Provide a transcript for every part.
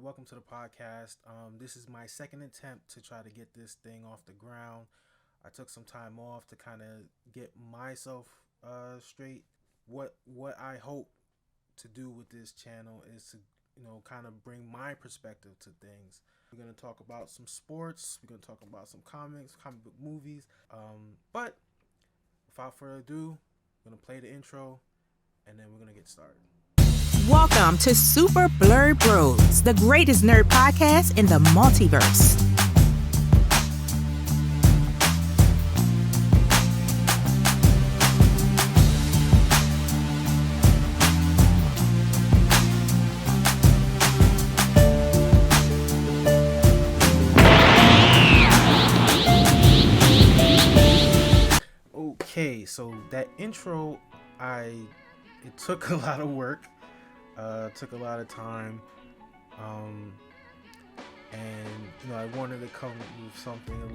welcome to the podcast. This is my second attempt to try to get this thing off the ground. I took some time off to kind of get myself straight. What I hope to do with this channel is to kind of bring my perspective to things. We're gonna talk about some sports. We're gonna talk about some comics, comic book movies. But without further ado, I'm gonna play the intro, and then we're gonna get started. Welcome to Super Blerd Bros, the greatest nerd podcast in the multiverse. Okay, so that intro, it took a lot of work. Took a lot of time, and I wanted to come with something a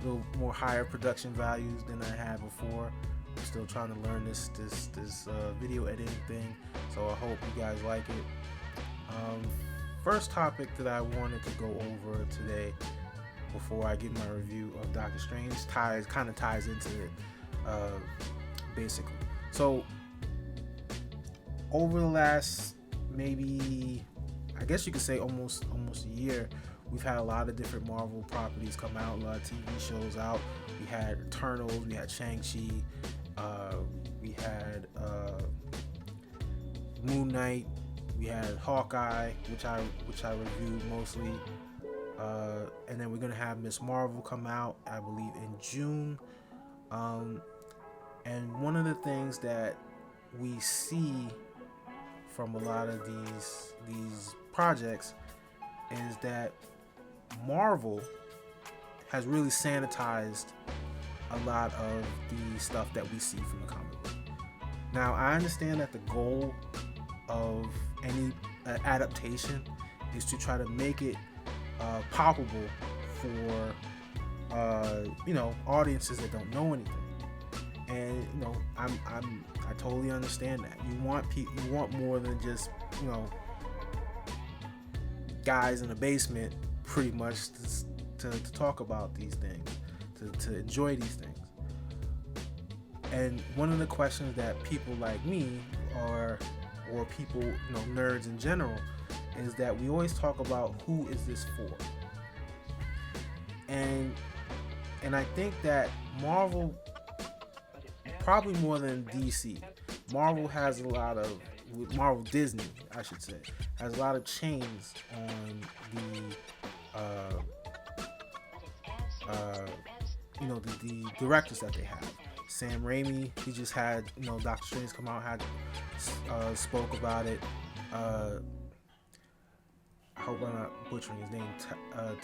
little more higher production values than I had before. I'm still trying to learn this video editing thing, so I hope you guys like it. First topic that I wanted to go over today, before I give my review of Doctor Strange, kind of ties into it, basically. So over the last, maybe, I guess you could say almost a year, we've had a lot of different Marvel properties come out, a lot of TV shows out. We had Eternals, we had Shang-Chi, we had Moon Knight, we had Hawkeye, which I reviewed mostly, and then we're gonna have Miss Marvel come out, I believe, in June. And one of the things that we see from a lot of these projects is that Marvel has really sanitized a lot of the stuff that we see from the comic book. Now, I understand that the goal of any adaptation is to try to make it palpable for audiences that don't know anything. And I totally understand that. You want more than just guys in the basement, pretty much, to talk about these things, to enjoy these things. And one of the questions that people like me, or people, nerds in general, is that we always talk about who is this for. And I think that Marvel, probably more than DC, Marvel Disney, I should say, has a lot of chains on the directors that they have. Sam Raimi, he just had Doctor Strange come out, spoke about it. I hope I'm not butchering his name.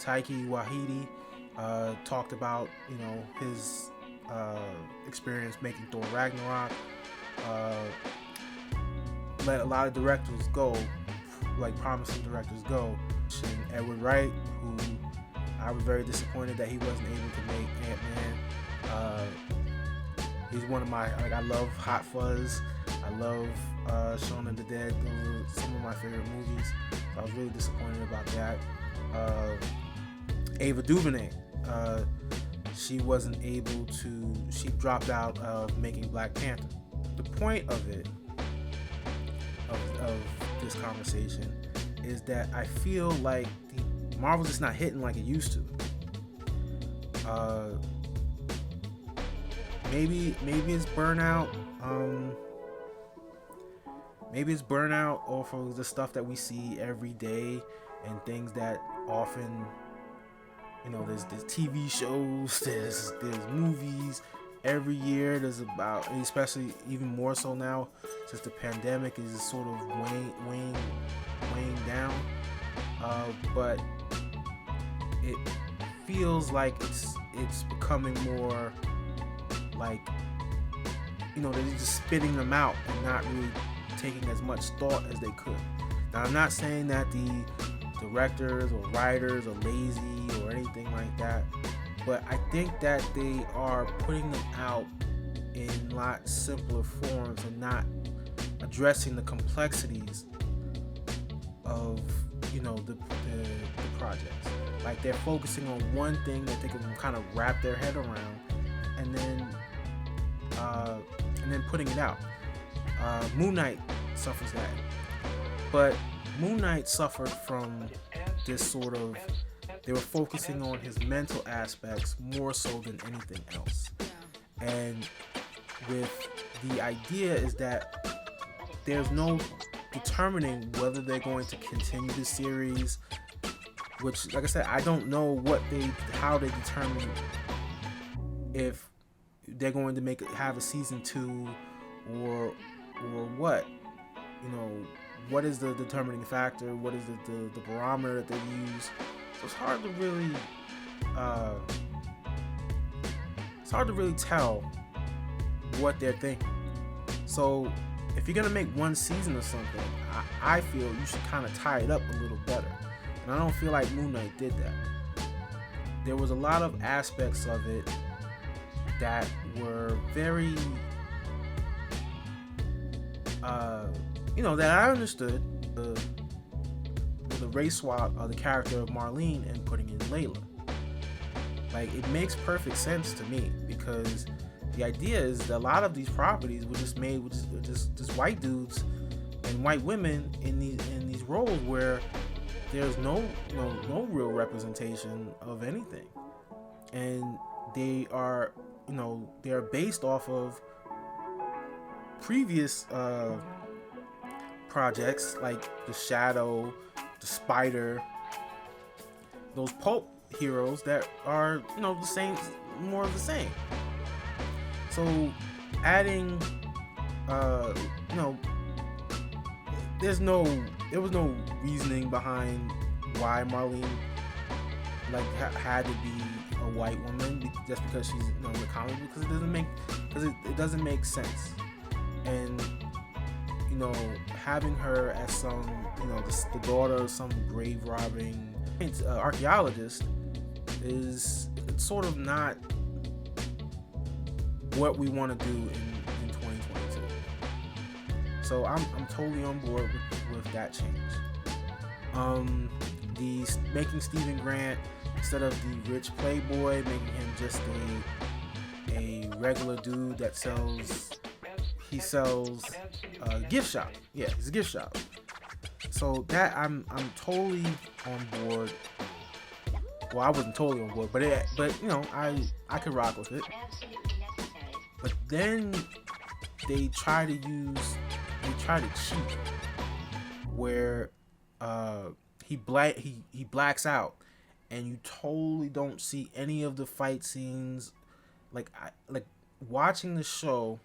Taiki Waititi talked about his experience making Thor Ragnarok. Let a lot of directors go, like promising directors go. And Edward Wright, who I was very disappointed that he wasn't able to make Ant-Man. He's one of my, I love Hot Fuzz. I love Shaun of the Dead. Those are some of my favorite movies. So I was really disappointed about that. Ava DuVernay, she wasn't able to, she dropped out of making Black Panther. The point of it, of this conversation, is that I feel like Marvel's just not hitting like it used to. Maybe it's burnout. Maybe it's burnout off of the stuff that we see every day, and things that often, there's TV shows, there's movies. Every year there's about, especially even more so now since the pandemic is sort of weighing down. But it feels like it's becoming more like, they're just spitting them out and not really taking as much thought as they could. Now, I'm not saying that the directors or writers are lazy or anything like that, but I think that they are putting them out in a lot simpler forms and not addressing the complexities of the projects. Like they're focusing on one thing that they can kind of wrap their head around, and then putting it out. Moon Knight suffers that, but Moon Knight suffered from this sort of, they were focusing on his mental aspects more so than anything else. And with the idea is that there's no determining whether they're going to continue the series, which, like I said, I don't know how they determine if they're going to have a season 2 or what. What is the determining factor? What is the barometer that they use? So it's hard to really tell what they're thinking. So if you're gonna make one season or something, I feel you should kind of tie it up a little better. And I don't feel like Moon Knight did that. There was a lot of aspects of it that were very that I understood. The race swap of the character of Marlene and putting in Layla. Like, it makes perfect sense to me, because the idea is that a lot of these properties were just made with just white dudes and white women in these roles where there's no real representation of anything, and they are based off of previous projects like the Shadow, the Spider, those pulp heroes that are the same, more of the same. So adding there was no reasoning behind why Marlene had to be a white woman just because she's in the comic book, because it doesn't make sense. And having her as some the daughter of some grave robbing archaeologist is sort of not what we want to do in 2022. So I'm totally on board with that change. Making Stephen Grant, instead of the rich playboy, making him just a regular dude that sells gift shop. Yeah, he's a gift shop. So that I'm totally on board. Well, I wasn't totally on board, but I could rock with it. But then they try to cheat, where he blacks out, and you totally don't see any of the fight scenes. Like watching the show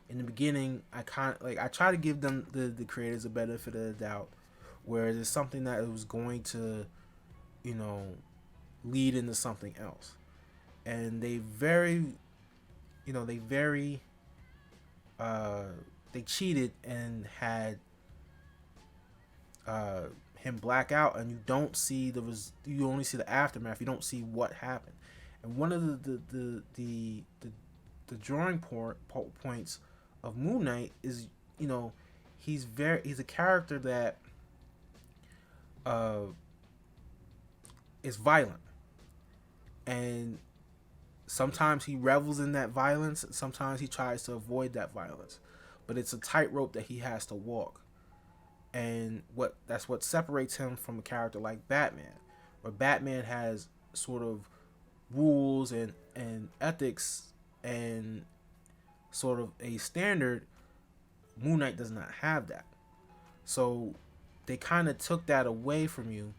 in the beginning, I try to give them the creators a benefit of the doubt, where there's something that was going to lead into something else, and they cheated and had him black out, and you only see the aftermath. You don't see what happened. And one of the drawing points of Moon Knight is he's a character that is violent, and sometimes he revels in that violence, and sometimes he tries to avoid that violence, but it's a tightrope that he has to walk. And that's what separates him from a character like Batman, where Batman has sort of rules and ethics and sort of a standard. Moon Knight does not have that. So they kind of took that away from you.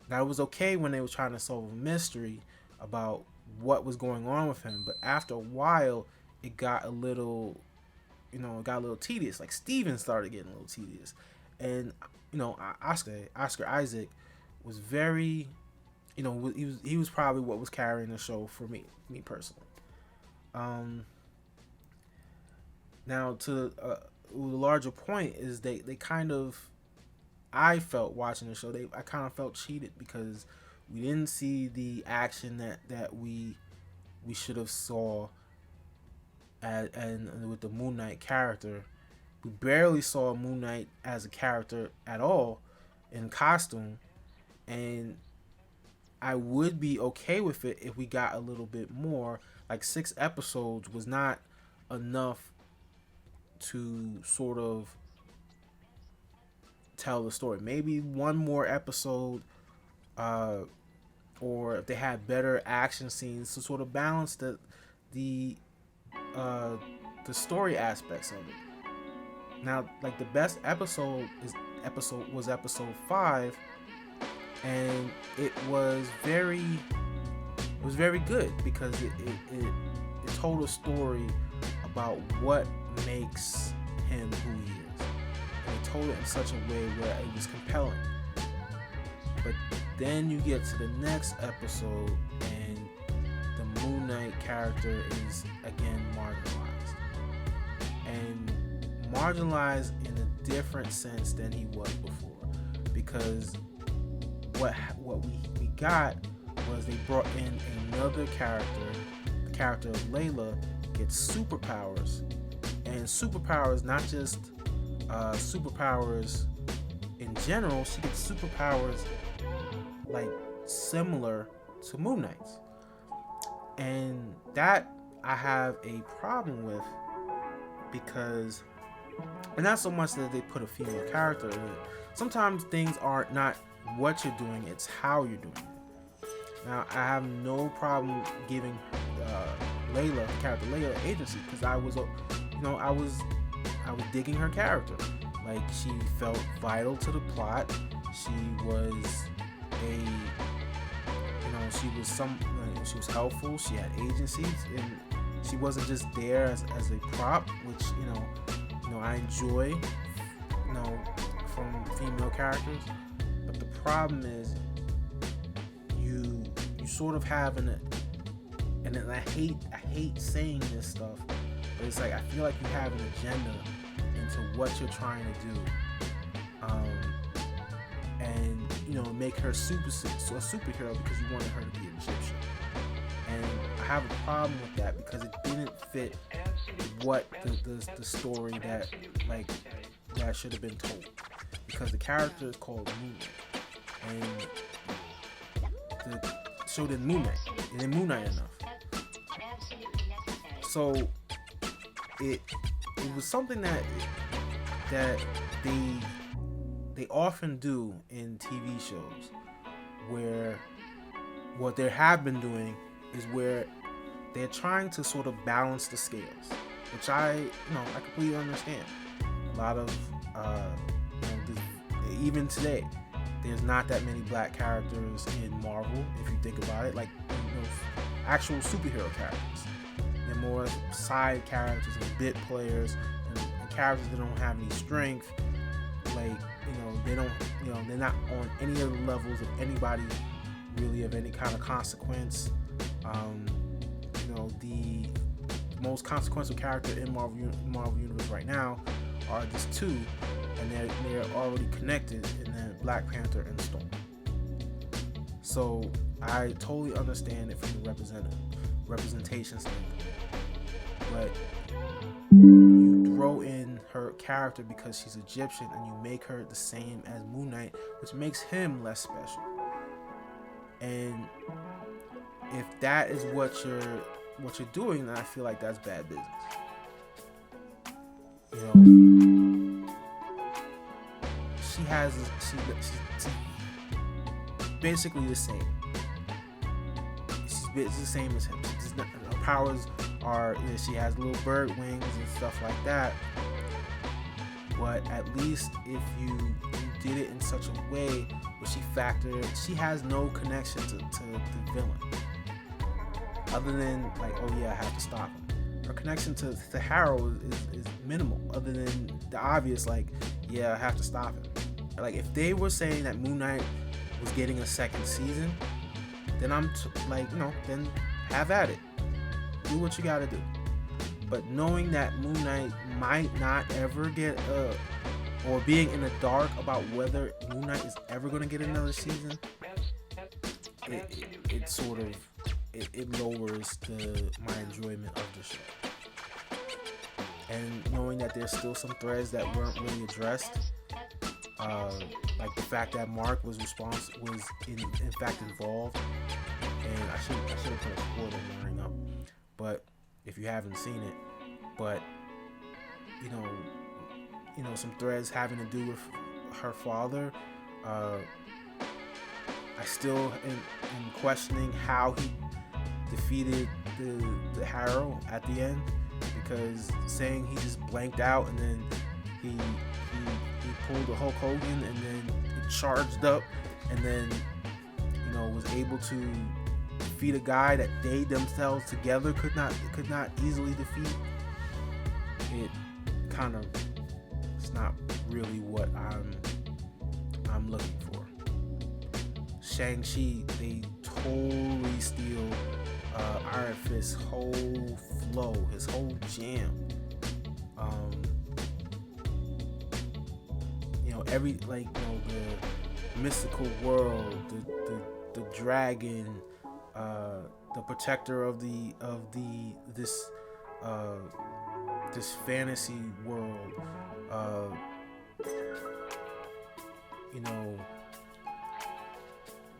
Now, it was okay when they were trying to solve a mystery about what was going on with him, but after a while it got a little tedious. Like, Steven started getting a little tedious, and Oscar Isaac was very he was probably what was carrying the show for me personally. Now, to the larger point is they kind of, I felt watching the show, I kind of felt cheated, because we didn't see the action that we should have saw and with the Moon Knight character. We barely saw Moon Knight as a character at all, in costume, and I would be okay with it if we got a little bit more. Like 6 episodes was not enough to sort of tell the story. Maybe one more episode, or if they had better action scenes to sort of balance the story aspects of it. Now, like the best episode was episode 5, and it was very good because it told a story about what makes him who he is, and it told it in such a way where it was compelling. But then you get to the next episode, and the Moon Knight character is again marginalized in a different sense than he was before, because what we got was they brought in another character. The character of Layla gets superpowers, and superpowers, not just superpowers in general. She gets superpowers like similar to Moon Knight's, and that I have a problem with, because, and not so much that they put a female character in it. Sometimes things are not what you're doing, it's how you're doing it. Now, I have no problem giving Layla, the character Layla, agency, because I was digging her character. Like, she felt vital to the plot. She was she was helpful. She had agency, and she wasn't just there as a prop, which I enjoy, from female characters. But the problem is, you sort of have and I hate saying this stuff, but it's like I feel like you have an agenda into what you're trying to do, and make her a superhero because you wanted her to be Egyptian. And I have a problem with that because it didn't fit what the story that should have been told, because the character is called Moon Knight, and the show didn't Moon Knight enough. So it was something that they often do in TV shows, where what they have been doing is where they're trying to sort of balance the scales, which I completely understand. A lot of even today, there's not that many black characters in Marvel, if you think about it, like actual superhero characters. They're more side characters and bit players, and characters that don't have any strength. Like, they're not on any of the levels of anybody really of any kind of consequence. The most consequential character in Marvel Universe right now are just 2, and they're already connected in the Black Panther and Storm. So I totally understand it from the representation standpoint, but you throw in her character because she's Egyptian, and you make her the same as Moon Knight, which makes him less special. And if that is what you're doing, then I feel like that's bad business. She's basically the same. She's the same as him. Her powers are, she has little bird wings and stuff like that. But at least if you did it in such a way where she has no connection to the villain, other than like, oh yeah, I have to stop him. Her connection to Harrow is minimal, other than the obvious, like, yeah, I have to stop him. Like, if they were saying that Moon Knight was getting a second season, then then have at it. Do what you gotta do. But knowing that Moon Knight might not ever get or being in the dark about whether Moon Knight is ever going to get another season, it sort of lowers my enjoyment of the show. And knowing that there's still some threads that weren't really addressed, like the fact that Mark was in fact involved. And I should have put a spoiler warning up, but if you haven't seen it, but you know some threads having to do with her father. I still am questioning how he defeated the Harrow at the end, because saying he just blanked out and then he pulled a Hulk Hogan and then he charged up and then was able to defeat a guy that they themselves together could not easily defeat. It kind of, it's not really what I'm looking for. Shang-Chi, they totally steal Iron Fist's whole flow, his whole jam. The mystical world, the dragon, the protector of this fantasy world,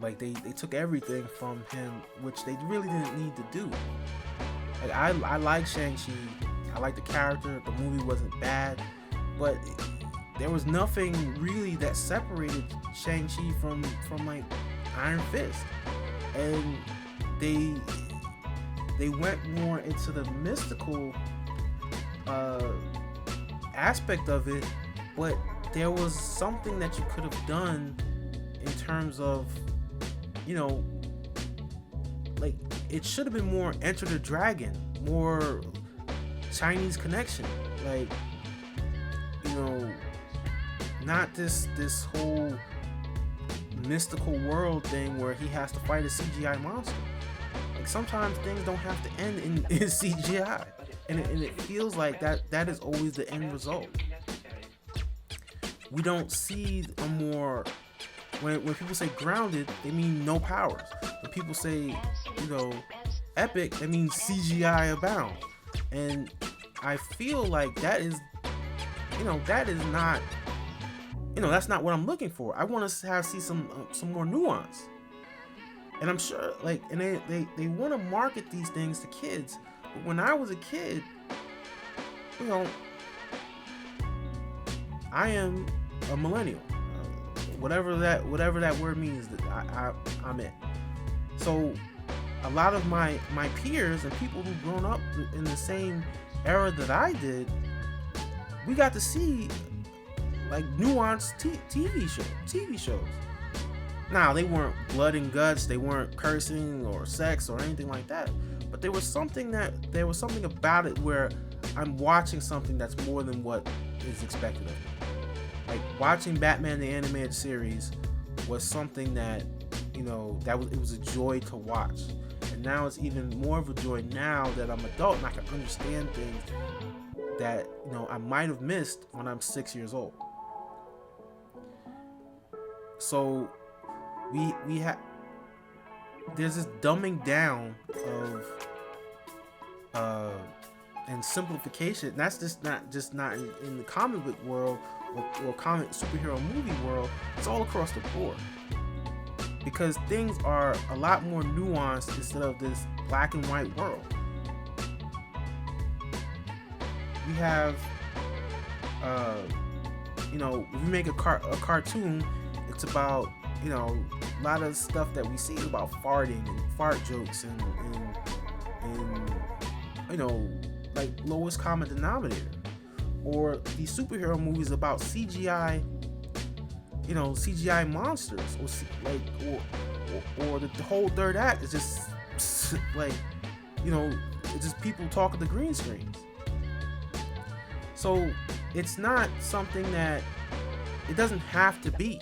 like they took everything from him, which they really didn't need to do. Like I like Shang-Chi, I like the character, the movie wasn't bad, but there was nothing really that separated Shang-Chi from like Iron Fist. And they went more into the mystical aspect of it, but there was something that you could have done in terms of, like it should have been more Enter the Dragon, more Chinese connection, like not this whole mystical world thing where he has to fight a CGI monster. Like sometimes things don't have to end in CGI, and it feels like that is always the end result. We don't see a more, when people say grounded, they mean no powers. When people say epic, that means CGI abound. And I feel like that is not, that's not what I'm looking for. I want to see some more nuance. And I'm sure, and they want to market these things to kids. But when I was a kid, I am a millennial. Whatever that word means, that I'm it. So a lot of my peers and people who've grown up in the same era that I did, we got to see like nuanced TV shows. Now, they weren't blood and guts, they weren't cursing or sex or anything like that, but there was something about it where I'm watching something that's more than what is expected of me. Like watching Batman the Animated Series was something that, it was a joy to watch. And now it's even more of a joy now that I'm adult and I can understand things that, I might have missed when I'm 6 years old. So we have, there's this dumbing down of and simplification. And that's just not in the comic book world or comic superhero movie world. It's all across the board, because things are a lot more nuanced instead of this black and white world. We have if you make a cartoon, it's about a lot of stuff that we see about farting and fart jokes and like lowest common denominator. Or these superhero movies about CGI, CGI monsters, or the whole third act is just like, it's just people talking to green screens. So it's not something that it doesn't have to be.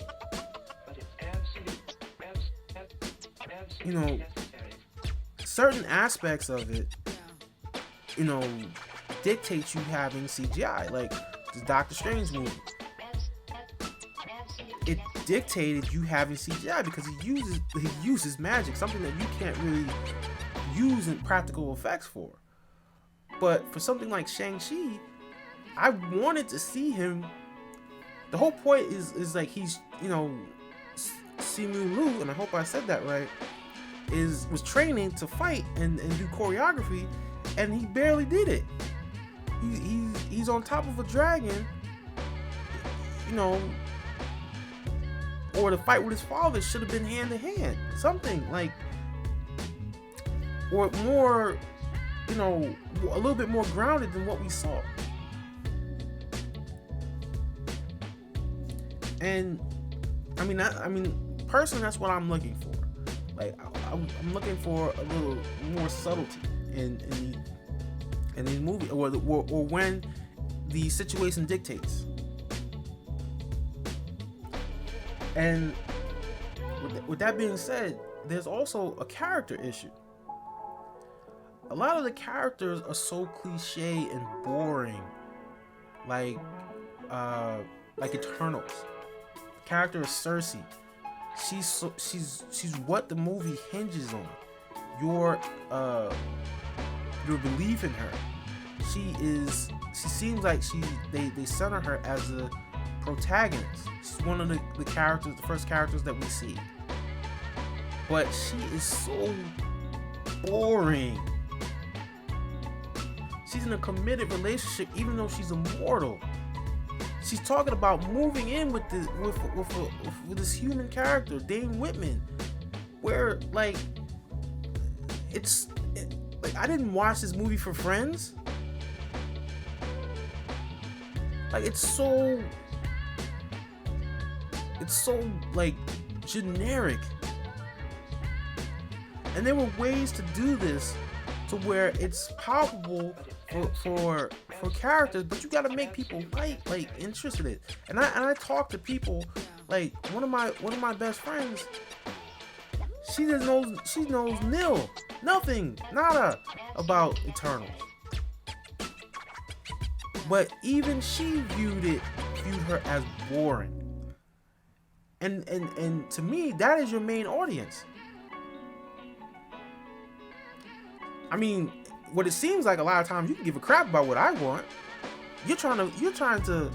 Certain aspects of it, dictate you having CGI, like the Doctor Strange movie. It dictated you having CGI because he uses magic, something that you can't really use in practical effects for. But for something like Shang-Chi, I wanted to see him the whole point is like he's, you know, Simu Liu, and I hope I said that right, was training to fight and do choreography, and he barely did it. He's on top of a dragon, you know, or the fight with his father should have been hand to hand, something like, or more, you know, a little bit more grounded than what we saw. And I mean, personally, that's what I'm looking for. Like, I'm looking for a little more subtlety in these movies, or when the situation dictates. And with that being said, there's also a character issue. A lot of the characters are so cliche and boring, like Eternals. The character is Cersei. She's what the movie hinges on. Your belief in her. She seems like they center her as a protagonist. She's one of the characters, the first characters that we see. But she is so boring. She's in a committed relationship, even though she's immortal. She's talking about moving in with this human character, Dane Whitman, where like I didn't watch this movie for Friends. Like it's so like generic. And there were ways to do this to where it's palpable for characters, but you got to make people like interested in it. And I talk to people, like one of my best friends. She knows nothing, nada about Eternals. But even she viewed her as boring. And to me, that is your main audience. I mean, what it seems like a lot of times, you can give a crap about what I want. You're trying to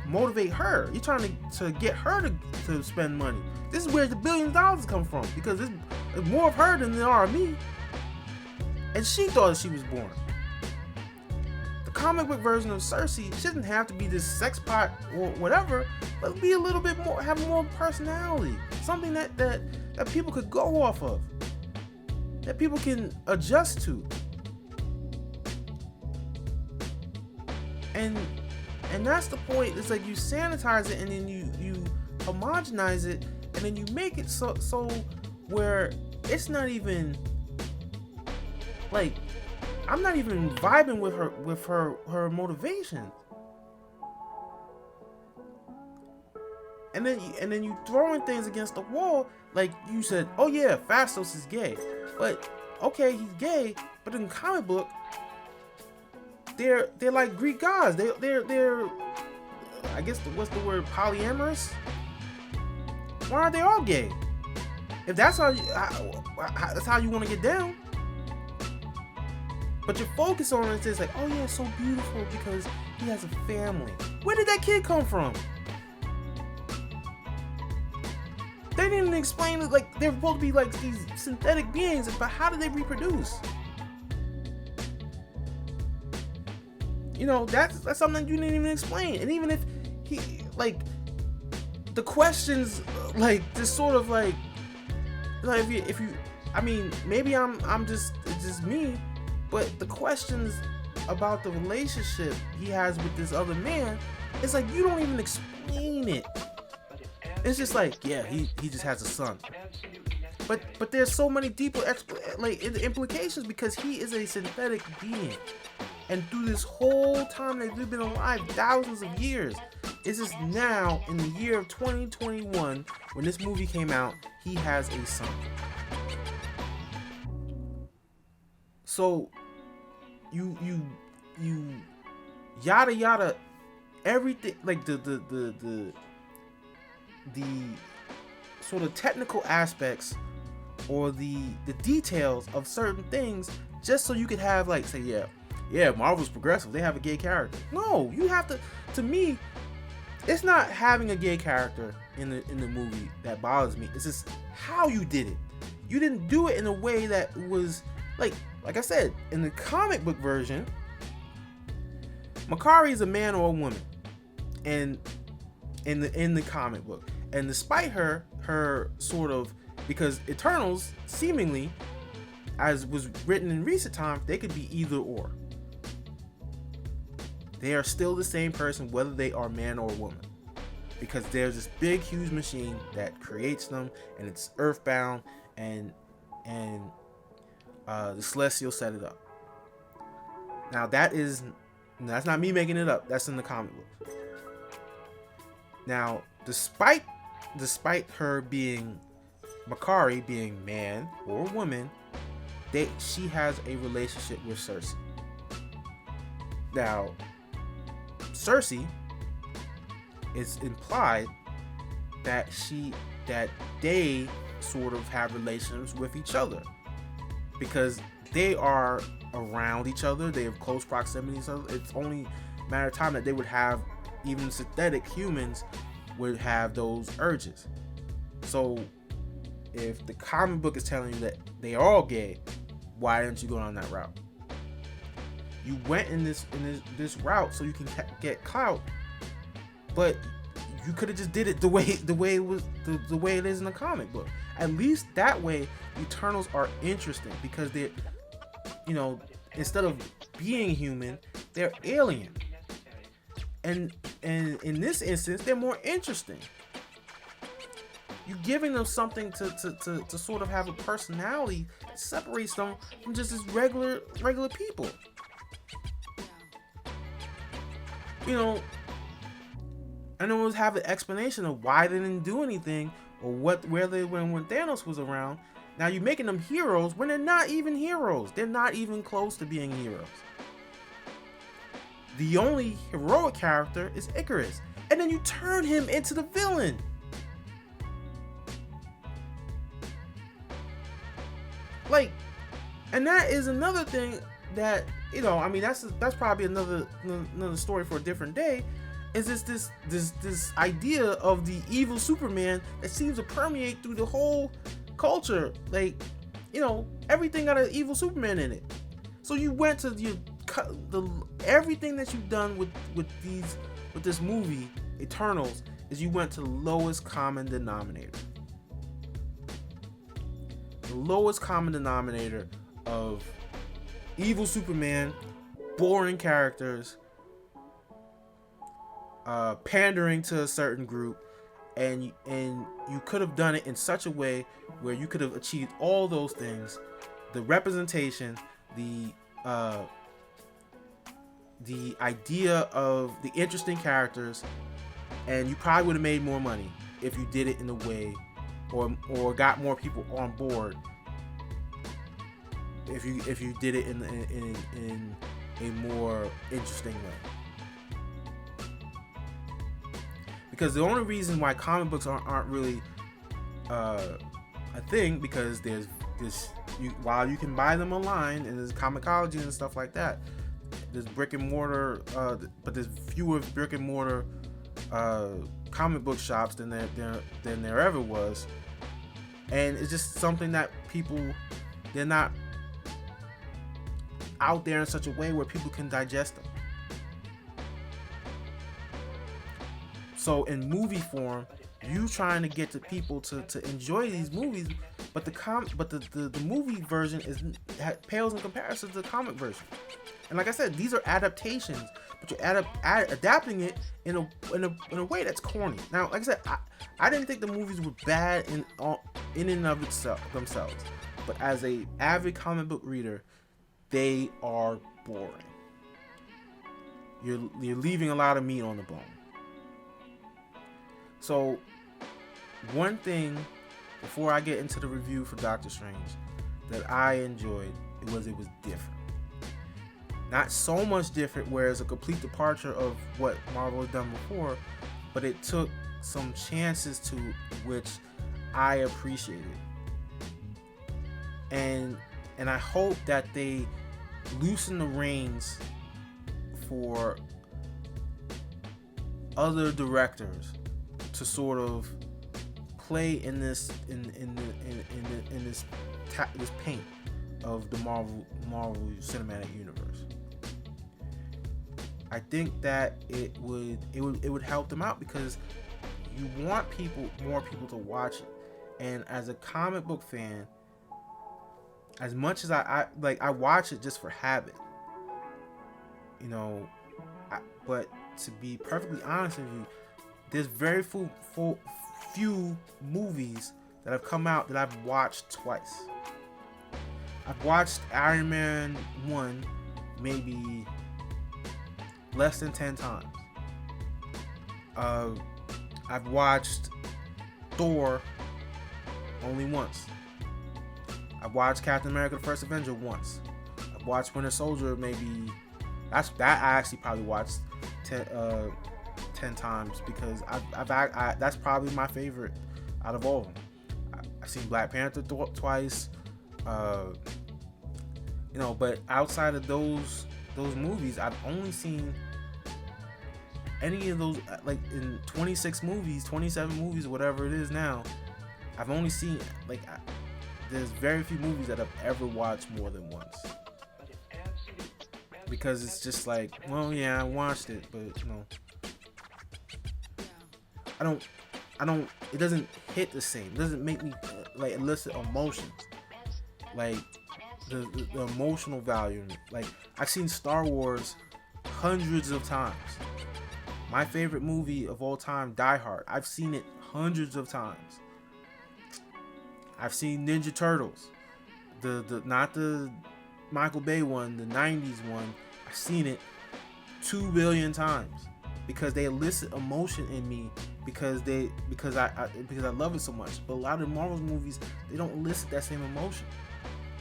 motivate her. You're trying to get her to spend money. This is where the $1 billion come from, because it's more of her than there are of me. And she thought she was boring. The comic book version of Cersei shouldn't have to be this sex pot or whatever, but be a little bit more, have more personality. Something that people could go off of, that people can adjust to. And that's the point. It's like you sanitize it and then you homogenize it, and then you make it so where it's not even like, I'm not even vibing with her motivation. And then you throwing things against the wall, like you said, oh yeah, Phastos is gay. But okay, he's gay, but in the comic book, they're like Greek gods. They're I guess what's the word, polyamorous? Why aren't they all gay? If that's how you want to get down. But your focus on it is like, oh yeah, it's so beautiful because he has a family. Where did that kid come from? They didn't explain it. Like, they're supposed to be like these synthetic beings, but how do they reproduce? You know, that's something you didn't even explain. And even if he, like, the questions, like, just sort of like if you I mean, maybe it's just me, but the questions about the relationship he has with this other man, it's like you don't even explain it. It's just like, yeah, he just has a son. But there's so many deeper implications, because he is a synthetic being. And through this whole time that we've been alive, thousands of years, it's just now in the year of 2021, when this movie came out, he has a son. So you yada yada everything, like the sort of technical aspects or the details of certain things, just so you could have, like, say, yeah, Marvel's progressive, they have a gay character. No, you have to me, it's not having a gay character in the movie that bothers me. It's just how you did it. You didn't do it in a way that was like I said, in the comic book version, Makari is a man or a woman, and in the comic book, and despite her sort of, because Eternals seemingly, as was written in recent times, they could be either or. They are still the same person whether they are man or woman, because there's this big huge machine that creates them, and it's earthbound, and the Celestial set it up. Now that's not me making it up. That's in the comic book. Now, despite her being Makari being man or woman, she has a relationship with Cersei. Now, Cersei, it's implied that they sort of have relationships with each other, because they are around each other, they have close proximity to each other. It's only a matter of time that they would have, even synthetic humans would have those urges. So if the comic book is telling you that they are all gay, why didn't you go down that route? You went in this route so you can get clout, but you could have just did it the way it was, the way it is in the comic book. At least that way, Eternals are interesting, because they're, instead of being human, they're alien. And in this instance, they're more interesting. You're giving them something to sort of have a personality that separates them from just as regular people. And it was have an explanation of why they didn't do anything, or where they went when Thanos was around. Now you're making them heroes when they're not even heroes. They're not even close to being heroes. The only heroic character is Icarus, and then you turn him into the villain. And that is another thing that, that's probably another story for a different day. Is this idea of the evil Superman that seems to permeate through the whole culture? Everything got an evil Superman in it. So you went to everything that you've done with this movie Eternals is you went to the lowest common denominator. The lowest common denominator of evil Superman, boring characters, pandering to a certain group, and you could have done it in such a way where you could have achieved all those things: the representation, the idea of the interesting characters, and you probably would have made more money if you did it in a way, or got more people on board if you did it in a more interesting way. Because the only reason why comic books aren't really a thing, because there's this, while you can buy them online and there's Comixology and stuff like that, there's brick and mortar, but there's fewer brick and mortar comic book shops than there ever was, and it's just something that they're not out there in such a way where people can digest them. So in movie form, you trying to get the people to enjoy these movies, but the movie version pales in comparison to the comic version. And like I said, these are adaptations, but you're adapting it in a way that's corny. Now, like I said, I didn't think the movies were bad in and of themselves, but as a avid comic book reader, they are boring. You're leaving a lot of meat on the bone. So, one thing, before I get into the review for Doctor Strange, that I enjoyed, it was different. Not so much different where it's a complete departure of what Marvel has done before, but it took some chances to which I appreciated. And I hope that they loosen the reins for other directors to sort of play in this this paint of the Marvel Cinematic Universe. I think that it would help them out, because you want more people to watch it. And as a comic book fan, as much as I watch it just for habit, you know, but to be perfectly honest with you, there's very few movies that have come out that I've watched twice. I've watched Iron Man 1 maybe less than 10 times. I've watched Thor only once. I've watched Captain America: The First Avenger once. I've watched Winter Soldier maybe. That I actually probably watched 10 times, because I that's probably my favorite out of all of them. I've seen Black Panther twice. You know, but outside of those movies, I've only seen any of those, like in 26 movies, 27 movies, whatever it is now. I've only seen, like, there's very few movies that I've ever watched more than once, because it's just like, well, yeah, I watched it, but you know, I don't. It doesn't hit the same. It doesn't make me like elicit emotions, like the emotional value in it. Like, I've seen Star Wars hundreds of times. My favorite movie of all time, Die Hard. I've seen it hundreds of times. I've seen Ninja Turtles, the not the Michael Bay one, the 90s one. I've seen it 2 billion times, because they elicit emotion in me, because I love it so much. But a lot of Marvel movies, they don't elicit that same emotion,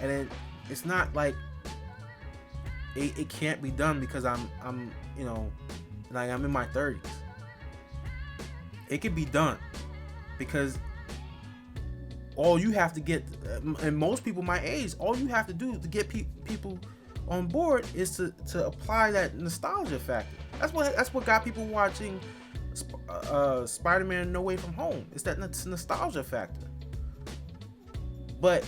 and then it's not like it can't be done because I'm you know, like, I'm in my 30s. It can be done, because all you have to get, and most people my age, all you have to do to get people on board is to apply that nostalgia factor. That's what got people watching Spider-Man: No Way From Home. It's that nostalgia factor. But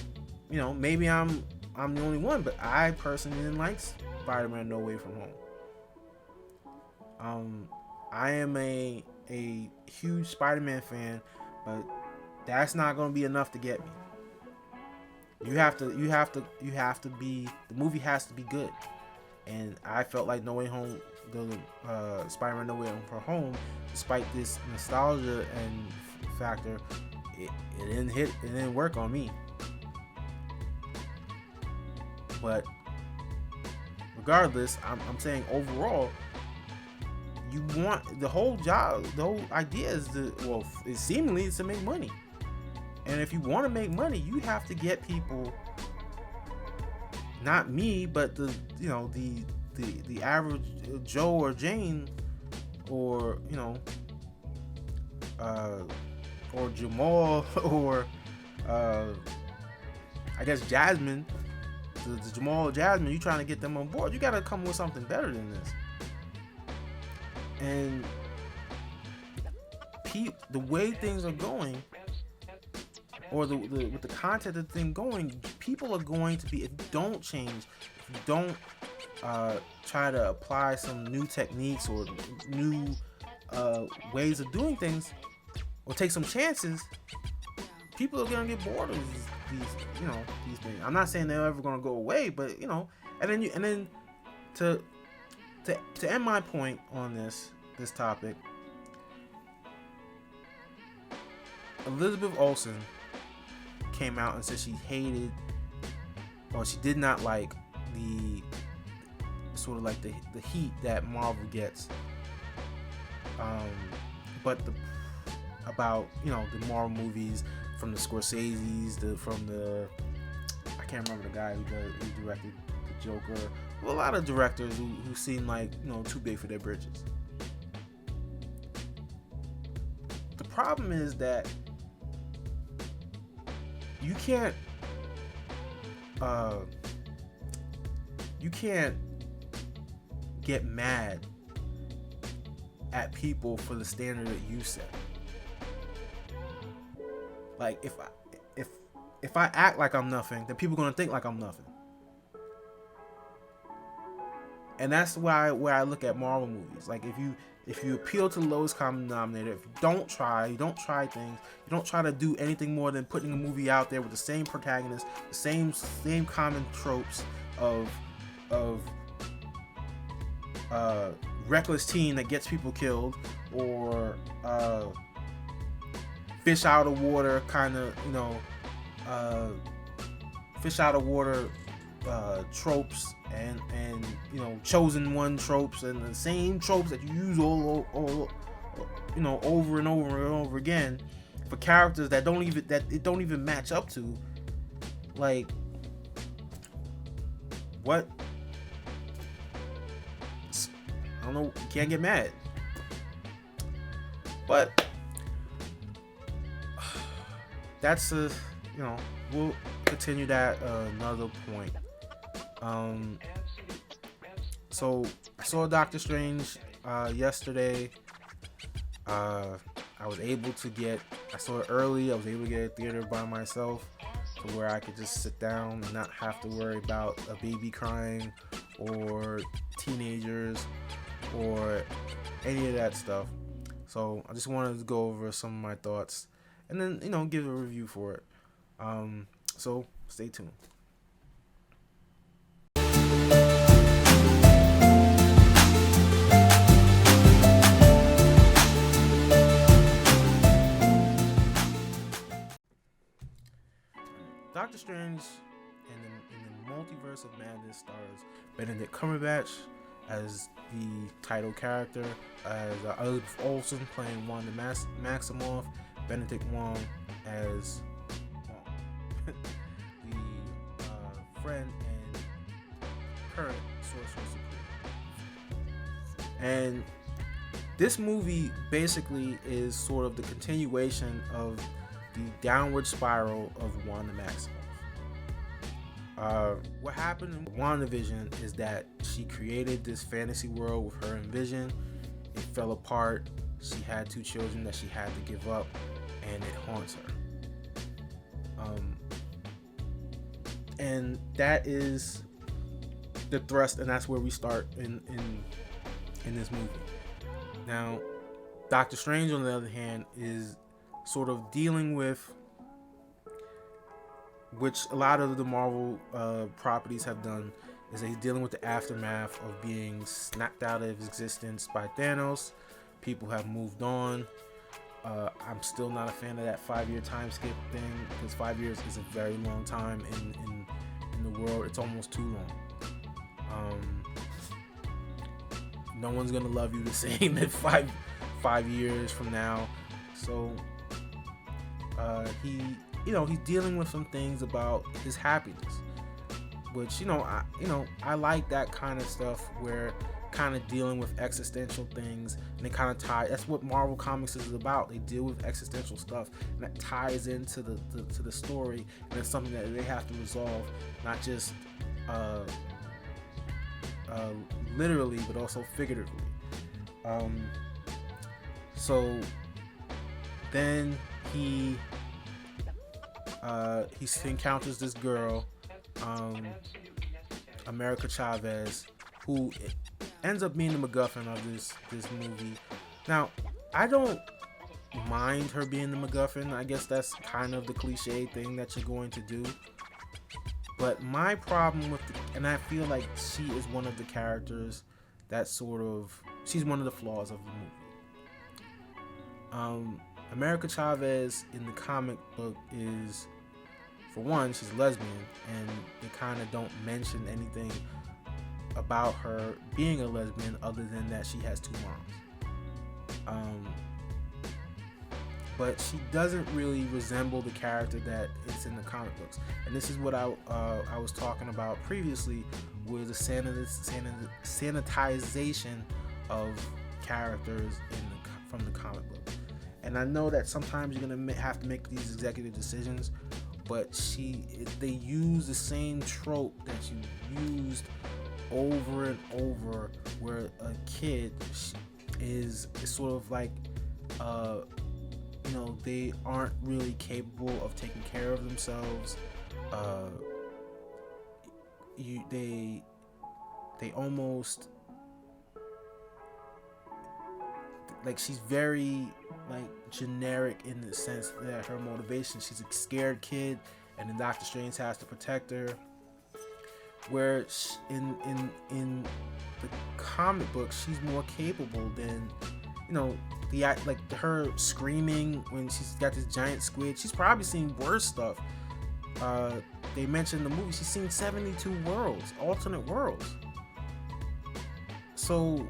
you know, maybe I'm the only one, but I personally didn't like Spider-Man: No Way From Home. I am a huge Spider-Man fan, but that's not going to be enough to get me. You have to be, the movie has to be good. And I felt like No Way Home, the Spider-Man: No Way From Home, despite this nostalgia and factor, it didn't work on me. But regardless, I'm saying overall, you want the whole idea is seemingly to make money. And if you want to make money, you have to get people, not me, but the average Joe or Jane, or you know, or Jamal, or I guess Jasmine, the Jamal or Jasmine. You trying to get them on board? You got to come with something better than this. And the way things are going, or with the content of the thing going, people are going to be, if you don't change, if you don't try to apply some new techniques or new ways of doing things, or take some chances, people are gonna get bored of these things. I'm not saying they're ever gonna go away, but you know, and then to end my point on this topic, Elizabeth Olsen came out and said she hated, or she did not like, the sort of like the heat that Marvel gets, but about, you know, the Marvel movies, from the Scorsese's, I can't remember the guy who directed the Joker. Well, a lot of directors who seem like, you know, too big for their britches. The problem is that you can't get mad at people for the standard that you set. Like if I act like I'm nothing, then people are gonna think like I'm nothing. And that's why where I look at Marvel movies. Like if you appeal to the lowest common denominator, if you don't try things, you don't try to do anything more than putting a movie out there with the same protagonist, the same common tropes of reckless teen that gets people killed, or fish out of water kind of, fish out of water tropes and chosen one tropes, and the same tropes that you use all over and over and over again for characters that it don't even match up to. Like, what? I don't know. You can't get mad, but that's we'll continue that another point. So I saw Doctor Strange yesterday. I saw it early. I was able to get a theater by myself to where I could just sit down and not have to worry about a baby crying or teenagers or any of that stuff. So I just wanted to go over some of my thoughts and then give a review for it. So stay tuned. Doctor Strange in the Multiverse of Madness stars Benedict Cumberbatch as the title character, as Elizabeth Olsen playing Wanda Maximoff, Benedict Wong as the friend and current Sorcerer Supreme. And this movie basically is sort of the continuation of the downward spiral of Wanda Maximoff. What happened in WandaVision is that she created this fantasy world with her and Vision. It fell apart. She had 2 children that she had to give up, and it haunts her. And that is the thrust, and that's where we start in this movie. Now, Doctor Strange, on the other hand, is sort of dealing with, which a lot of the Marvel properties have done, is he's dealing with the aftermath of being snapped out of existence by Thanos. People have moved on. I'm still not a fan of that 5-year time skip thing, because 5 years is a very long time in the world. It's almost too long. No one's gonna love you the same in five years from now. So he's dealing with some things about his happiness, which I like that kind of stuff, where kind of dealing with existential things, and they kind of tie. That's what Marvel Comics is about. They deal with existential stuff, and that ties into the story, and it's something that they have to resolve, not just literally, but also figuratively. So then he encounters this girl, America Chavez, who ends up being the MacGuffin of this movie. Now, I don't mind her being the MacGuffin. I guess that's kind of the cliche thing that you're going to do. But my problem with and I feel like she is one of the characters that she's one of the flaws of the movie. America Chavez in the comic book is, for one, she's lesbian, and they kind of don't mention anything about her being a lesbian other than that she has 2 moms. But she doesn't really resemble the character that is in the comic books, and this is what I was talking about previously, with the sanitization of characters from the comic book. And I know that sometimes you're gonna have to make these executive decisions, but they use the same trope that you used over and over, where a kid, is sort of like, they aren't really capable of taking care of themselves. They almost, like, she's very like generic in the sense that her motivation, she's a scared kid, and then Doctor Strange has to protect her. Where in the comic book, she's more capable than, her screaming when she's got this giant squid. She's probably seen worse stuff. They mentioned in the movie she's seen 72 worlds, alternate worlds. So,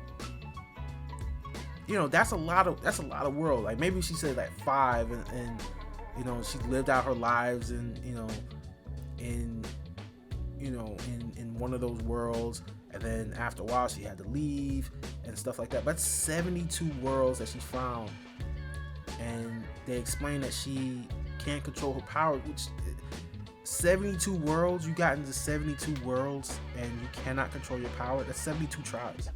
that's a lot of world. Like, maybe she said like 5, and she lived out her lives in one of those worlds, and then after a while she had to leave and stuff like that. But 72 worlds that she found, and they explain that she can't control her power, which 72 worlds, you got into 72 worlds and you cannot control your power. That's 72 tries.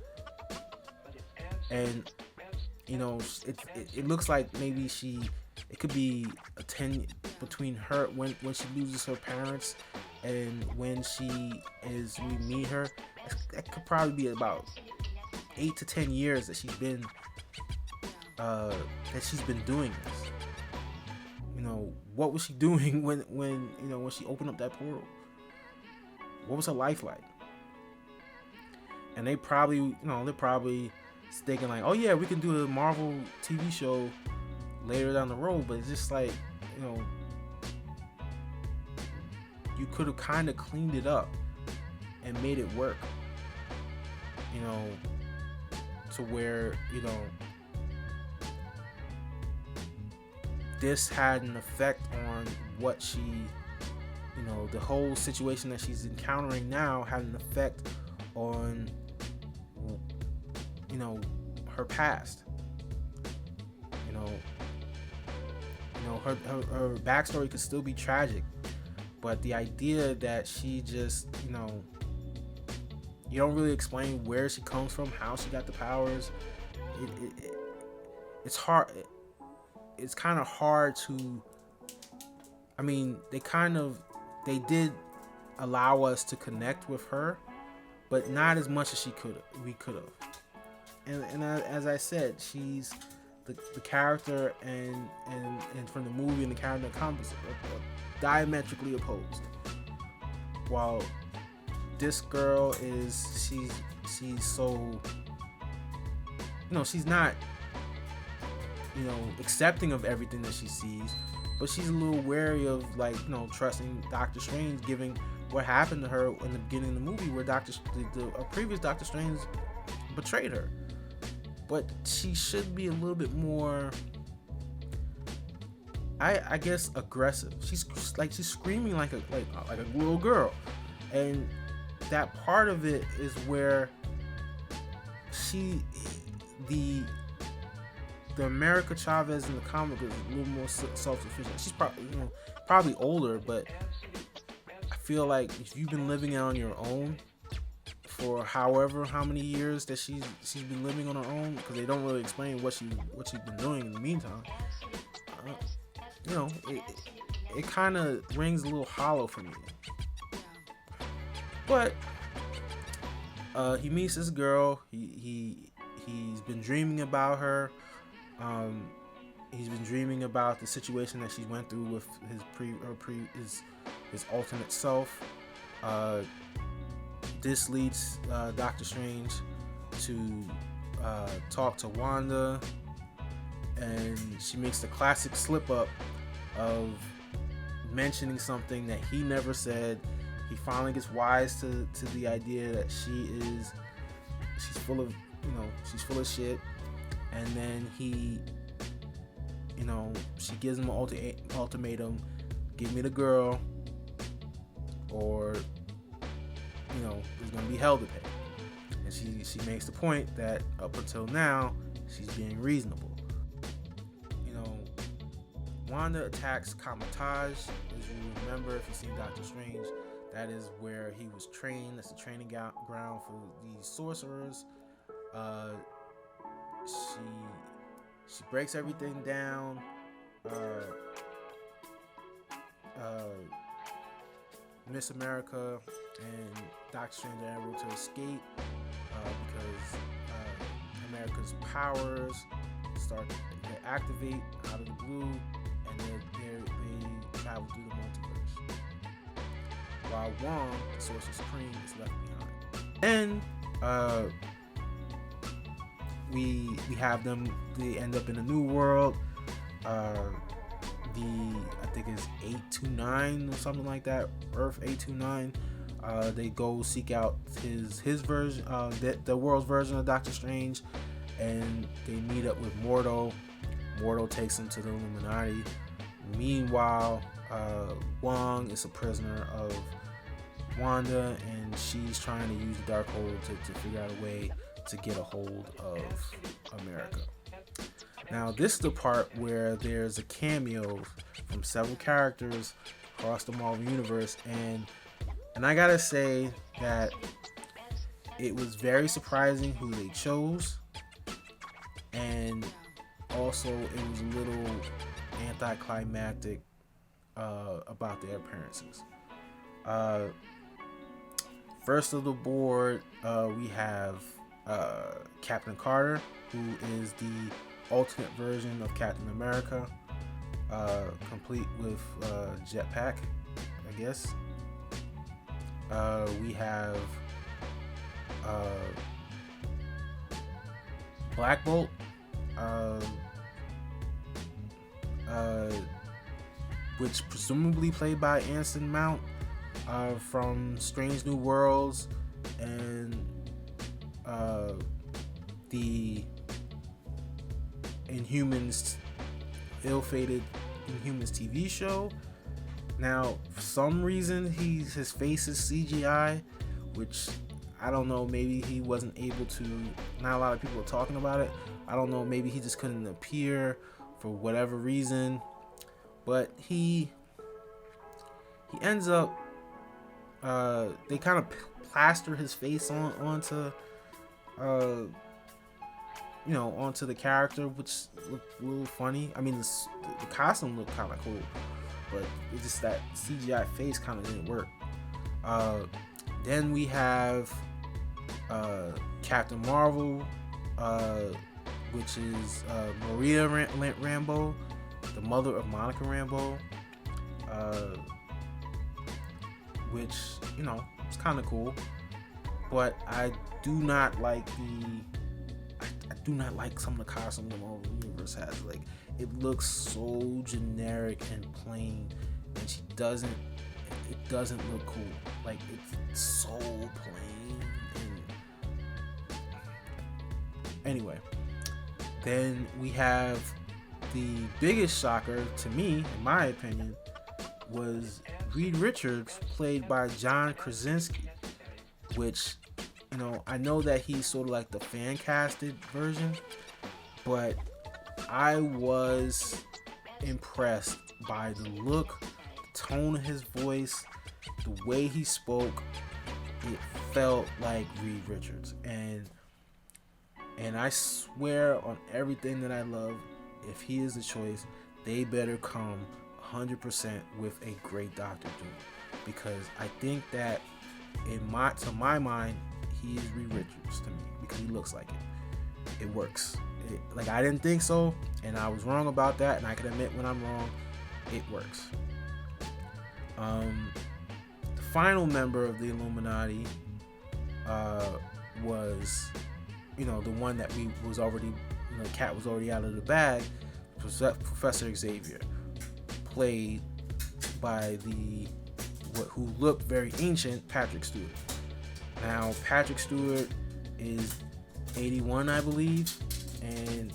And it looks like maybe it could be a 10 between her when she loses her parents and when we meet her. That could probably be about 8 to 10 years that she's been doing this. What was she doing when she opened up that portal? What was her life like? And they're probably thinking like, oh yeah, we can do a Marvel TV show later down the road. But it's just like, you could have kind of cleaned it up and made it work, to where, this had an effect on what she, the whole situation that she's encountering now had an effect on, her past. Her backstory could still be tragic, but the idea that she just, you don't really explain where she comes from, how she got the powers. It's hard. It's kind of hard to. I mean, they did allow us to connect with her, but not as much as we could have. And as I said, she's the character and from the movie and the character in the comics are diametrically opposed. While this girl she's so, she's not, accepting of everything that she sees, but she's a little wary of, like, trusting Doctor Strange, given what happened to her in the beginning of the movie, where the previous Doctor Strange betrayed her. But she should be a little bit more, I guess, aggressive. She's screaming like a little girl, and that part of it is where the America Chavez in the comic is a little more self-sufficient. She's probably older, but I feel like if you've been living on your own for how many years that she's been living on her own, because they don't really explain what she's been doing in the meantime, it kind of rings a little hollow for me. But he meets this girl. He's been dreaming about her. He's been dreaming about the situation that she went through with his alternate self. This leads Doctor Strange to talk to Wanda, and she makes the classic slip up of mentioning something that he never said. He finally gets wise to the idea that she's full of shit, and then she gives him an ultimatum: give me the girl, or there's gonna be hell to pay. And she makes the point that up until now she's being reasonable. Wanda attacks Kamatage. As you remember, if you've seen Doctor Strange, that is where he was trained. That's the training ground for these sorcerers. she breaks everything down. Miss America and Doctor Strange are able to escape because America's powers start to activate out of the blue, and they travel through the multiverse. While Wong, the Sorcerer Supreme, is left behind. Then we have them. They end up in a new world. I think it's 829 or something like that. Earth 829. They go seek out his version, the world's version of Doctor Strange, and they meet up with Mordo. Mordo takes him to the Illuminati. Meanwhile, Wong is a prisoner of Wanda, and she's trying to use the Darkhold to figure out a way to get a hold of America. Now, this is the part where there's a cameo from several characters across the Marvel Universe, and I gotta say that it was very surprising who they chose, and also it was a little anticlimactic about their appearances. First of the board, we have Captain Carter, who is the ultimate version of Captain America, complete with jetpack, I guess. We have Black Bolt, which presumably played by Anson Mount from Strange New Worlds and the Inhumans, ill-fated Inhumans TV show. Now, for some reason, his face is CGI, which I don't know. Maybe he wasn't able to. Not a lot of people are talking about it. I don't know. Maybe he just couldn't appear for whatever reason. But he ends up. They kind of plaster his face onto the character, which looked a little funny. I mean, the costume looked kind of cool, but it's just that CGI face kind of didn't work. Then we have Captain Marvel, which is Maria Rambeau, the mother of Monica Rambeau, which, it's kind of cool, but I do not like some of the costumes the Marvel Universe has. Like, it looks so generic and plain, and it doesn't look cool. Like, it's so plain. Anyway, then we have the biggest shocker to me, in my opinion, was Reed Richards, played by John Krasinski, which, I know that he's sort of like the fan casted version, but I was impressed by the look, the tone of his voice, the way he spoke. It felt like Reed Richards, and I swear on everything that I love, if he is the choice, they better come 100% with a great Doctor Doom, because I think that to my mind, he is Reed Richards to me, because he looks like it. It works. I didn't think so, and I was wrong about that, and I can admit when I'm wrong. It works. The final member of the Illuminati was, the one that was already, the cat was already out of the bag, Professor Xavier, played by who looked very ancient, Patrick Stewart. Now, Patrick Stewart is 81, I believe, and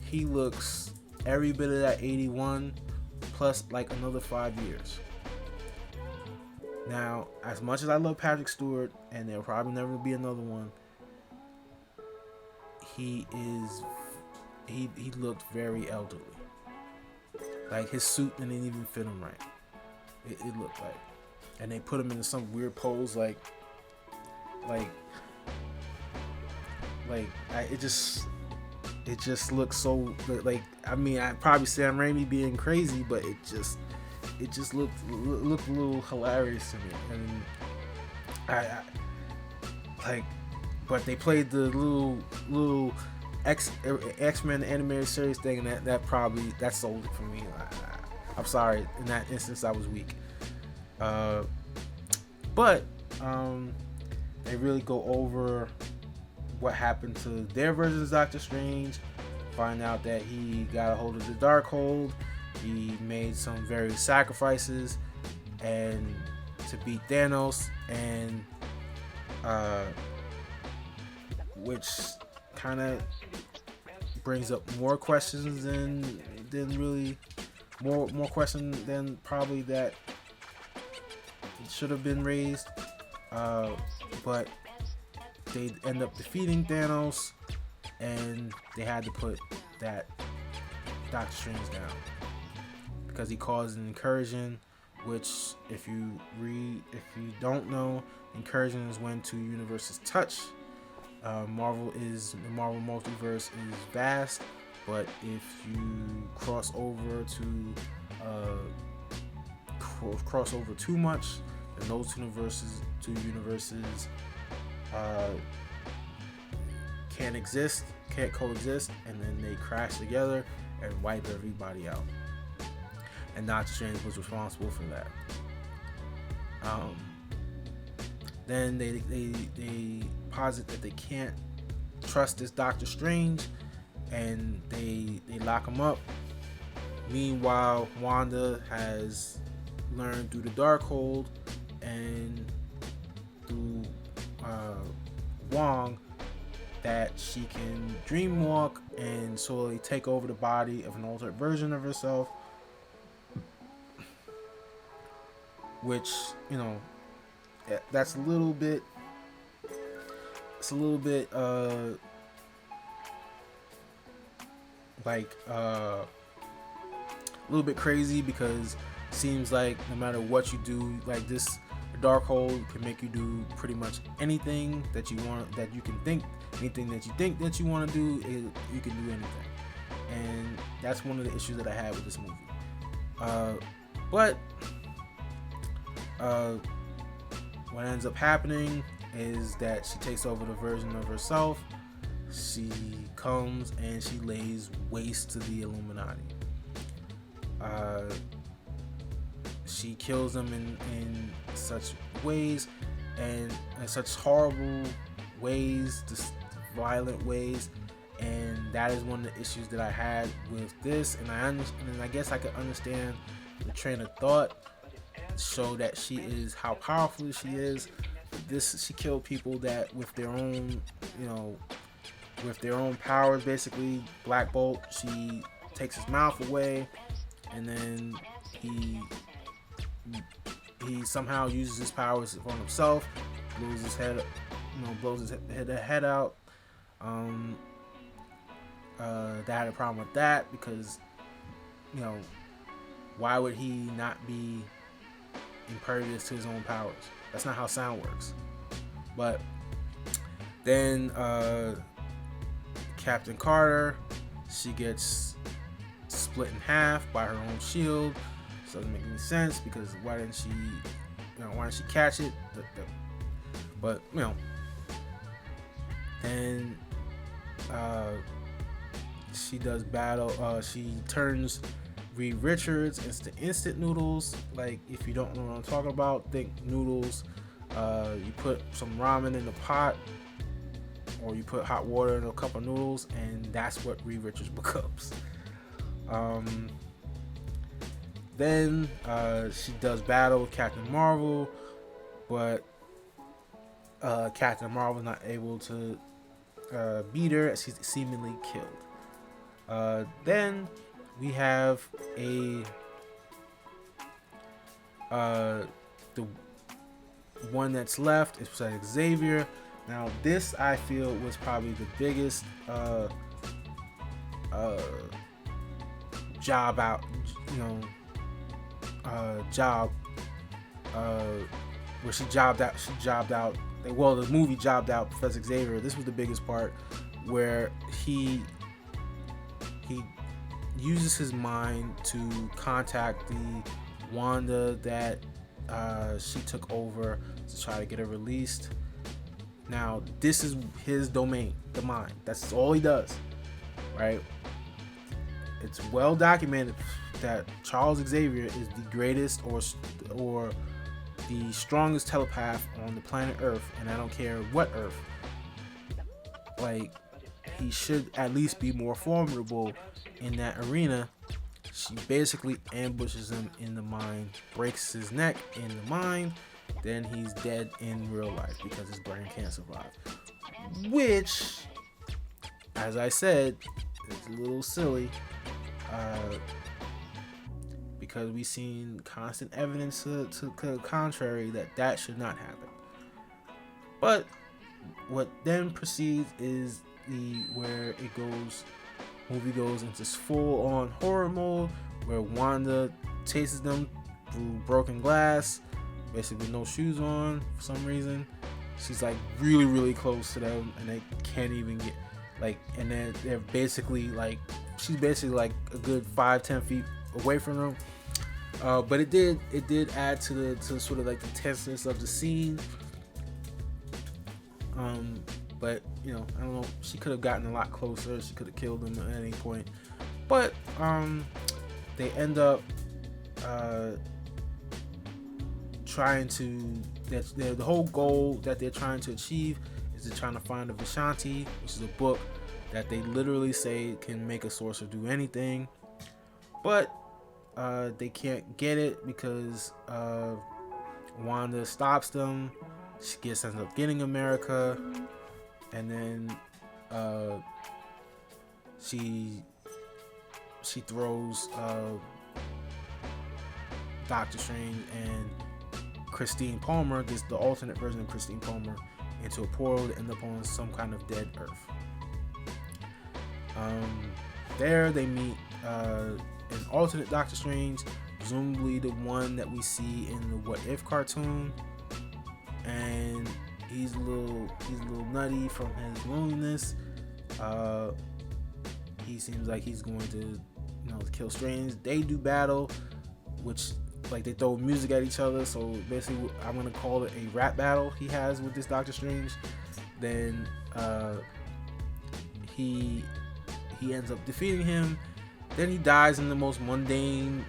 he looks every bit of that 81 plus like another 5 years. Now, as much as I love Patrick Stewart, and there'll probably never be another one, he looked very elderly. Like, his suit didn't even fit him right. It looked like, and they put him into some weird pose, it just looks so like, I mean, I probably Sam Raimi being crazy, but it just looked a little hilarious to me. And I like, but they played the little X-Men animated series thing, and that sold it for me. I'm sorry, in that instance I was weak. But they really go over what happened to their versions of Doctor Strange. Find out that he got a hold of the Darkhold. He made some various sacrifices and to beat Thanos, and which kind of brings up more questions than really more questions than probably that should have been raised. But they end up defeating Thanos, and they had to put that Doctor Strange down because he caused an incursion, which if you don't know, incursion is when two universes touch. The Marvel Multiverse is vast, but if you cross over too much, then those two universes can't coexist, and then they crash together and wipe everybody out. And Doctor Strange was responsible for that. Then they posit that they can't trust this Doctor Strange, and they lock him up. Meanwhile, Wanda has learned through the Darkhold and through Wong that she can dream walk and slowly take over the body of an altered version of herself, which, you know, that's a little bit crazy, because it seems like no matter what you do, like this Darkhold can make you do pretty much anything that you want, that you can think, anything that you think that you want to do, you can do anything. And that's one of the issues that I had with this movie. But what ends up happening is that she takes over the version of herself. She comes and she lays waste to the Illuminati. She kills them in such ways, and in such horrible ways, just violent ways, and that is one of the issues that I had with this. And I guess I could understand the train of thought, show that she is how powerful she is. She killed people that with their own powers, basically. Black Bolt, she takes his mouth away, and then he somehow uses his powers on himself, blows his head out. That had a problem with that, because, you know, why would he not be impervious to his own powers? That's not how sound works. But then Captain Carter, she gets split in half by her own shield. So it doesn't make any sense, because why didn't she catch it? But, you know, then she does battle. She turns Reed Richards into instant noodles. Like, if you don't know what I'm talking about, think noodles. You put some ramen in a pot, or you put hot water in a cup of noodles, and that's what Reed Richards becomes. Then she does battle with Captain Marvel, but Captain Marvel is not able to beat her, as she's seemingly killed. Then we have the one that's left is Xavier. Now this, I feel, was probably the biggest job out, where she jobbed out. Well, the movie jobbed out Professor Xavier. This was the biggest part, where he uses his mind to contact the Wanda that she took over to try to get her released. Now, this is his domain, the mind. That's all he does, right? It's well documented that Charles Xavier is the greatest or the strongest telepath on the planet Earth, and I don't care what Earth. Like, he should at least be more formidable in that arena. She basically ambushes him in the mind, breaks his neck in the mind, then he's dead in real life because his brain can't survive. Which, as I said, is a little silly, because we've seen constant evidence to the contrary that should not happen. But what then proceeds is where it goes. Movie goes into full-on horror mode, where Wanda chases them through broken glass, basically with no shoes on for some reason. She's like really, really close to them, and they can't even get and then they're basically she's basically like a good 5-10 feet away from them. But it did add to sort of like the tenseness of the scene. But I don't know, she could have gotten a lot closer. She could have killed him at any point. But they end up trying to. The whole goal that they're trying to achieve is they're trying to find a Vishanti, which is a book that they literally say can make a sorcerer do anything. But they can't get it because Wanda stops them. She ends up getting America, and then she throws Doctor Strange and Christine Palmer, the alternate version of Christine Palmer, into a portal to end up on some kind of dead Earth. There they meet an alternate Doctor Strange, presumably the one that we see in the What If cartoon, and he's a little nutty from his loneliness. He seems like he's going to kill Strange. They do battle, which they throw music at each other, so basically I'm gonna call it a rap battle he has with this Doctor Strange. Then he ends up defeating him. Then he dies in the most mundane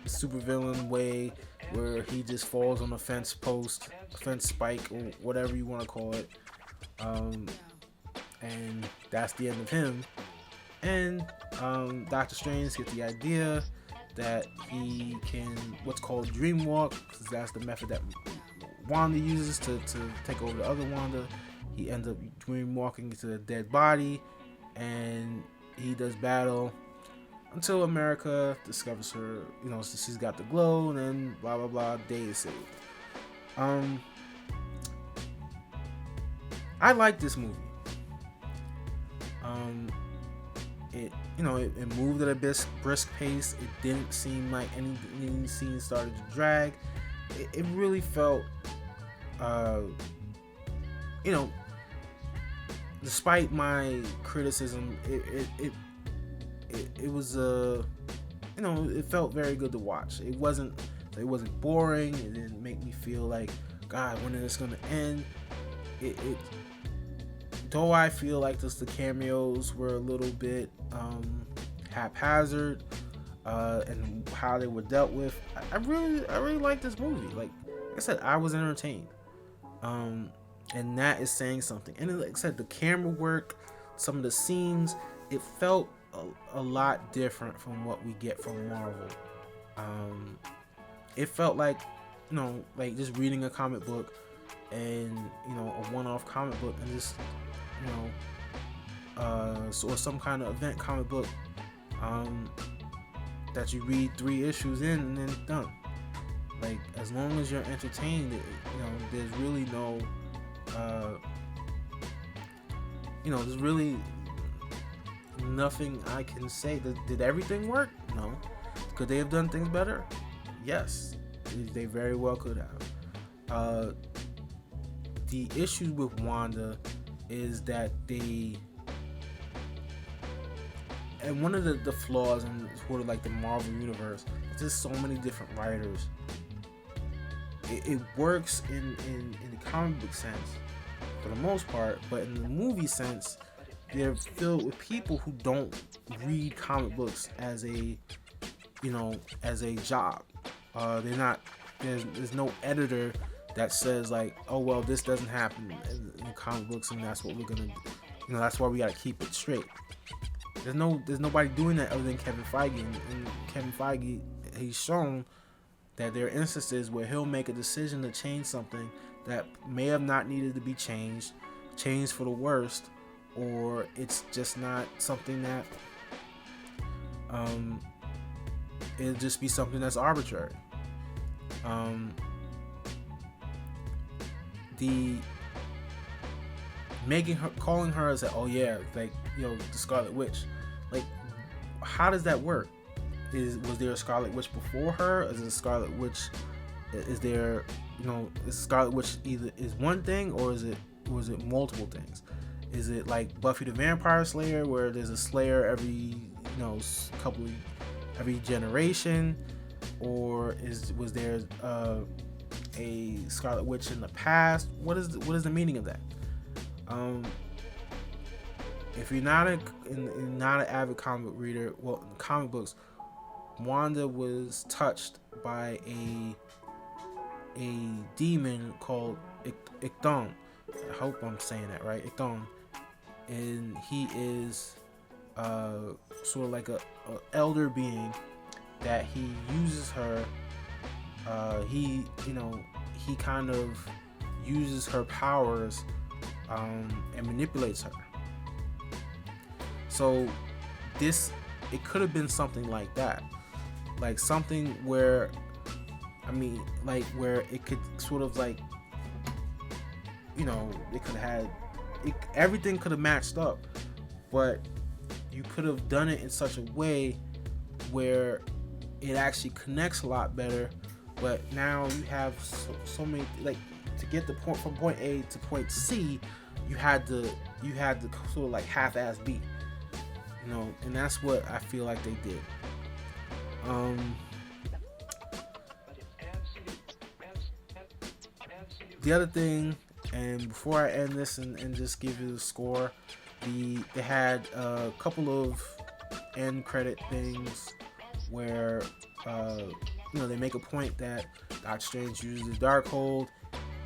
supervillain way, where he just falls on a fence post, fence spike, or whatever you want to call it, and that's the end of him. And Doctor Strange gets the idea that he can what's called dream walk, because that's the method that Wanda uses to take over the other Wanda. He ends up dream walking into a dead body, and he does battle until America discovers her. She's got the glow, and then blah blah blah. Day is saved. I like this movie. It moved at a brisk pace. It didn't seem like any scene started to drag. It really felt, despite my criticism, it was it felt very good to watch. It wasn't boring. It didn't make me feel like, God, when is this gonna end? Though I feel like the cameos were a little bit haphazard, and how they were dealt with, I really like this movie. Like I said, I was entertained, and that is saying something. And like I said, the camera work, some of the scenes, it felt a lot different from what we get from Marvel. It felt like just reading a comic book, and a one-off comic book, and just or some kind of event comic book that you read 3 issues in and then done. Like, as long as you're entertained, there's really no there's really nothing I can say. Did everything work? No. Could they have done things better? Yes, they very well could have. The issue with Wanda is that and one of the flaws in sort of like the Marvel universe is there's so many different writers. It works in the comic book sense for the most part, but in the movie sense, they're filled with people who don't read comic books as a job. They're not. There's no editor that says like, oh well, this doesn't happen in comic books, and that's what we're gonna, that's why we gotta keep it straight. There's nobody doing that other than Kevin Feige, and Kevin Feige, he's shown that there are instances where he'll make a decision to change something that may have not needed to be changed for the worst, or it's just not something that it'll just be something that's arbitrary. The calling her as oh yeah, like, the Scarlet Witch, like, how does that work? Was there a Scarlet Witch before her? Is it a Scarlet Witch? Is there, is Scarlet Witch either is one thing, or is it multiple things? Is it like Buffy the Vampire Slayer, where there's a Slayer every every generation, or was there a Scarlet Witch in the past? What is the meaning of that? If you're not an avid comic book reader, well, in comic books, Wanda was touched by a demon called Ikthon. I hope I'm saying that right, Ikthon, and he is sort of like a elder being that he uses her. He kind of uses her powers and manipulates her. So it could have been something like that, like something where, where it could sort of like, it could have everything could have matched up, but you could have done it in such a way where it actually connects a lot better. But now you have so many, like, to get the point from point A to point C, you had to sort of like half-ass beat, and that's what I feel like they did. The other thing, and before I end this and just give you the score, they had a couple of end credit things where they make a point that Doctor Strange uses the Darkhold.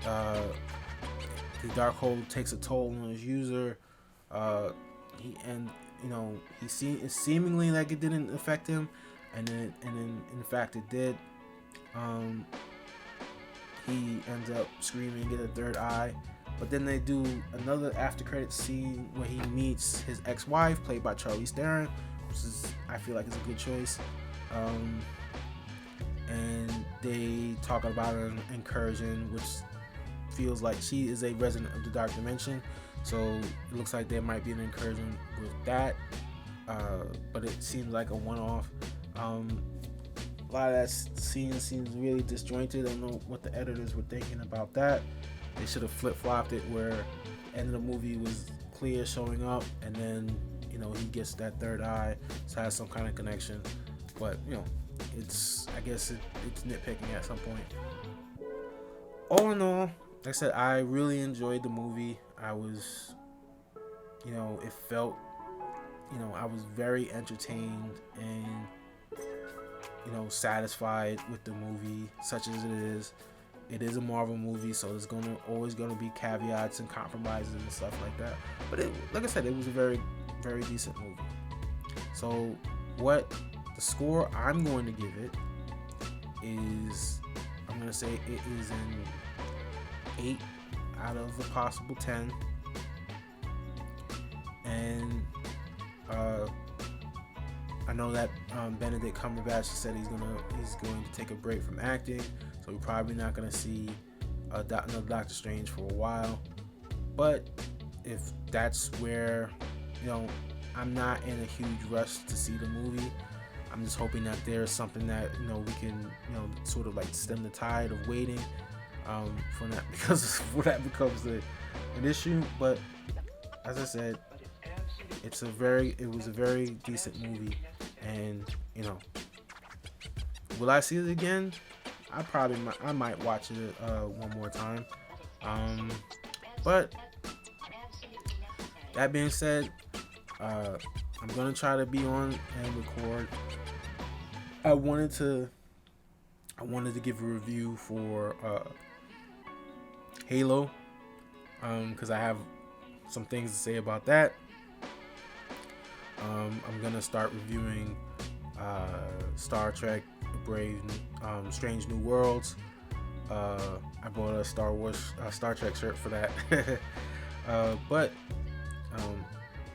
The Darkhold takes a toll on his user. It's seemingly like it didn't affect him, and then in fact it did. He ends up screaming, get a third eye. But then they do another after credit scene where he meets his ex-wife, played by Charlize Theron, which I feel like is a good choice. And they talk about an incursion, which feels like she is a resident of the Dark Dimension. So it looks like there might be an incursion with that. But it seems like a one-off. A lot of that scene seems really disjointed. I don't know what the editors were thinking about that. They should have flip-flopped it where the end of the movie was clear showing up, and then he gets that third eye, so it has some kind of connection. But I guess it's nitpicking at some point. All in all, like I said, I really enjoyed the movie. I was, it felt, I was very entertained and satisfied with the movie, such as it is. It is a Marvel movie, so there's always gonna be caveats and compromises and stuff like that. But like I said, it was a very, very decent movie. So what the score I'm going to give it is, I'm gonna say it is an 8 out of a possible 10. And I know that Benedict Cumberbatch said he's going to take a break from acting, so we're probably not going to see another Doctor Strange for a while. But if that's where, I'm not in a huge rush to see the movie. I'm just hoping that there's something that we can sort of like stem the tide of waiting for that, because that becomes an issue. But as I said, it was a very decent movie, and will I see it again? I might watch it one more time. But that being said, I'm gonna try to be on and record. I wanted to give a review for Halo, because I have some things to say about that. I'm gonna start reviewing Star Trek Strange New Worlds. I bought a Star Trek shirt for that. But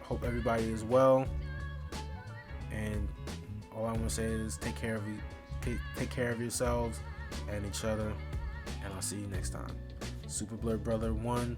hope everybody is well, and all I want to say is take care of yourselves and each other, and I'll see you next time. Super Blerd Brother 1